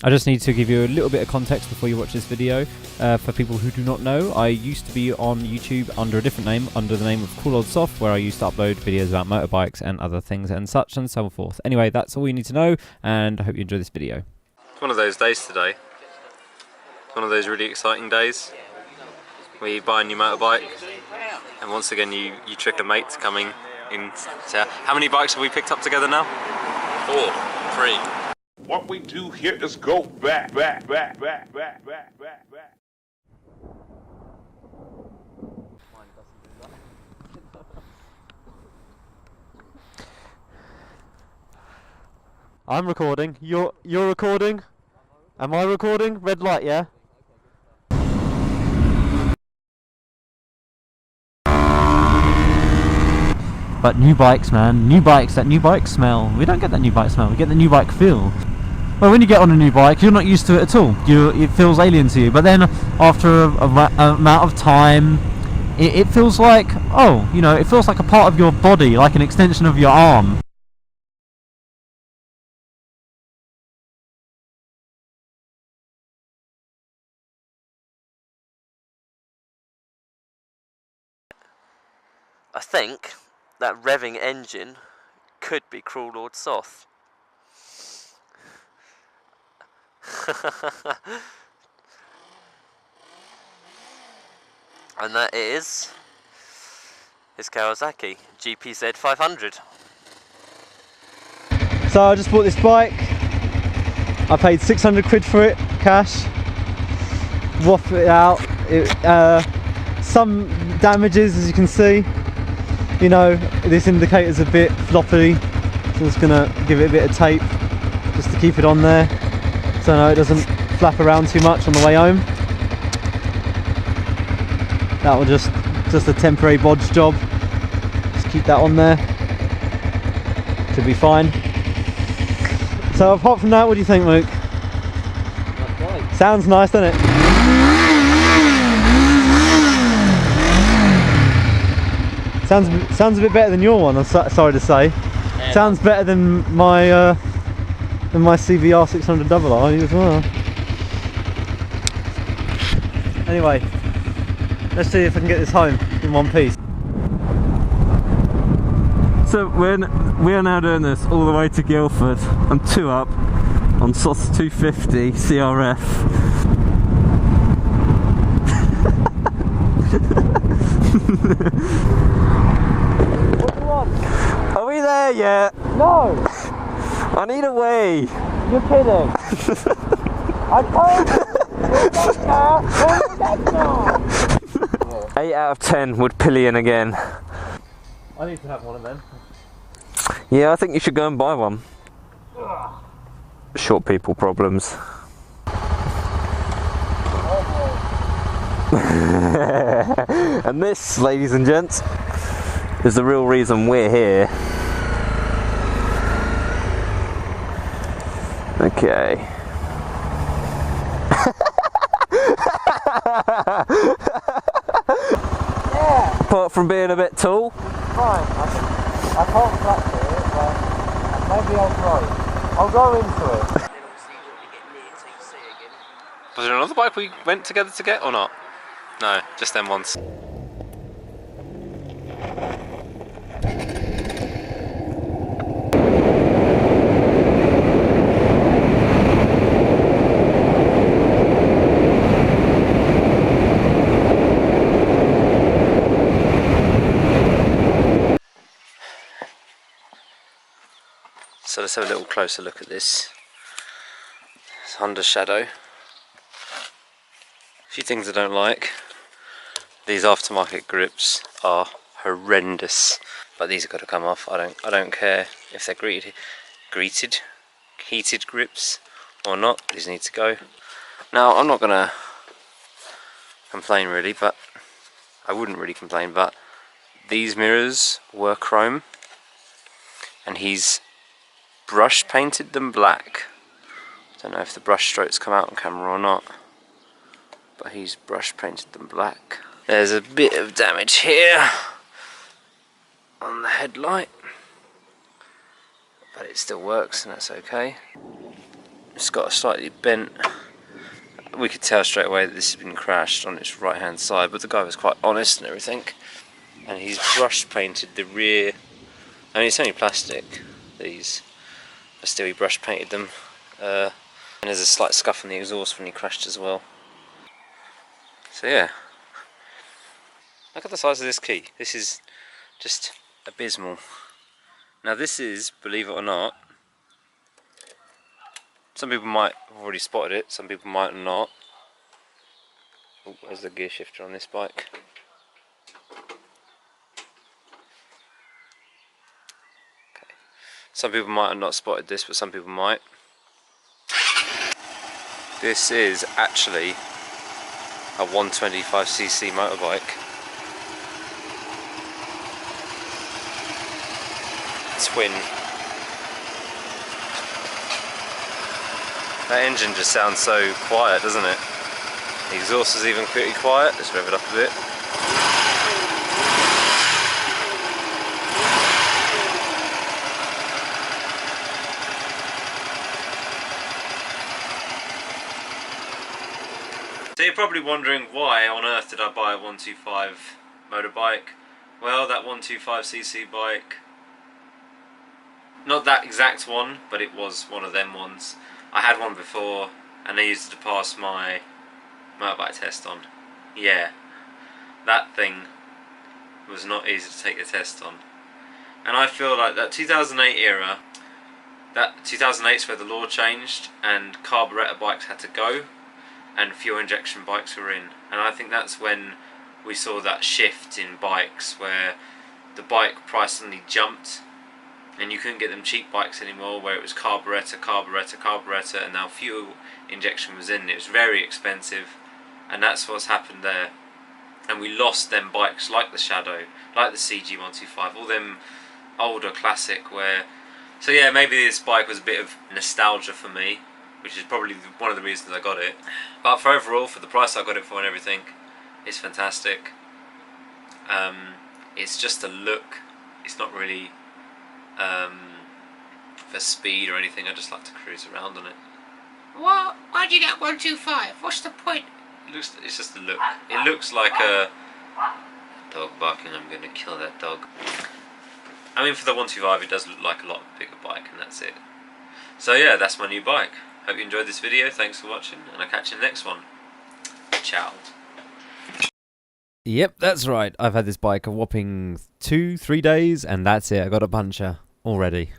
I just need to give you a little bit of context before you watch this video. For people who do not know, I used to be on YouTube under a different name, under the name of Cool Old Soft, where I used to upload videos about motorbikes and other things and such and so forth. Anyway, that's all you need to know, and I hope you enjoy this video. It's one of those days today. One of those really exciting days where you buy a new motorbike, and once again you trick a mate to coming in. So how many bikes have we picked up together now? 4. 3. What we do here is go back. I'm recording. You're recording? Am I recording? Red light, yeah? But new bikes, man. New bikes, that new bike smell. We don't get that new bike smell, we get the new bike feel. Well, when you get on a new bike, you're not used to it at all. It feels alien to you. But then, after a amount of time, it feels like, oh, you know, it feels like a part of your body, like an extension of your arm. I think that revving engine could be Cruel Lord Soth. And that is his Kawasaki GPZ 500. So I just bought this bike. I paid 600 quid for it, cash. Waffed it out. Some damages, as you can see. You know, this indicator's a bit floppy, so I'm just gonna give it a bit of tape just to keep it on there, so no, it doesn't flap around too much on the way home. That will just a temporary bodge job. Just keep that on there. Should be fine. So apart from that, what do you think, Luke? Nice. Sounds nice, doesn't it? Sounds a bit better than your one, I'm sorry to say. Yeah. Sounds better than my CBR 600RR as well. Anyway, let's see if I can get this home in one piece. So we are now doing this all the way to Guildford. I'm 2 up on SOS 250 CRF. Are we there yet? No! I need a wee. You're kidding! I told you! 8 out of 10 would pillion again. I need to have one of them. Yeah, I think you should go and buy one. Short people problems. And this, ladies and gents, is the real reason we're here. Okay. Yeah! Apart from being a bit tall. Fine, I can't flat to it, but maybe I'll try. I'll go into it. Was there another bike we went together to get or not? No, just them once. So let's have a little closer look at this. It's under shadow. A few things I don't like. These aftermarket grips are horrendous, but these have got to come off. I don't care if they're heated grips or not. These need to go. Now I'm not gonna complain really, but I wouldn't really complain. But these mirrors were chrome, and he's brush painted them black. I don't know if the brush strokes come out on camera or not, but he's brush painted them black. There's a bit of damage here on the headlight, but it still works and that's okay. It's got a slightly bent. We could tell straight away that this has been crashed on its right hand side, but the guy was quite honest and everything. And he's brush painted the rear. I mean, it's only plastic, these, but still he brush painted them. And there's a slight scuff on the exhaust when he crashed as well. So yeah, look at the size of this key. This is just abysmal. Now this is, believe it or not, some people might have already spotted it, some people might not. Oh, there's the gear shifter on this bike. Okay. Some people might have not spotted this, but some people might. This is actually a 125cc motorbike. Twin. That engine just sounds so quiet, doesn't it? The exhaust is even pretty quiet. Let's rev it up a bit. So you're probably wondering, why on earth did I buy a 125 motorbike? Well, that 125cc bike, not that exact one, but it was one of them ones. I had one before and I used it to pass my motorbike test on. Yeah, that thing was not easy to take a test on. And I feel like that 2008 era, that 2008 is where the law changed and carburettor bikes had to go and fuel injection bikes were in. And I think that's when we saw that shift in bikes where the bike price suddenly jumped and you couldn't get them cheap bikes anymore, where it was carburettor, and now fuel injection was in. It was very expensive, and that's what's happened there. And we lost them bikes like the Shadow, like the CG125, all them older classic where... So yeah, maybe this bike was a bit of nostalgia for me, which is probably one of the reasons I got it. But for overall, for the price I got it for and everything, it's fantastic. It's just a look. It's not really for speed or anything. I just like to cruise around on it. Well, why'd you get 125? What's the point? It's just a look. It looks like a dog barking. I'm going to kill that dog. I mean, for the 125, it does look like a lot bigger bike, and that's it. So yeah, that's my new bike. Hope you enjoyed this video. Thanks for watching, and I'll catch you in the next one. Ciao. Yep, that's right. I've had this bike a whopping 2-3 days, and that's it. I got a puncher already.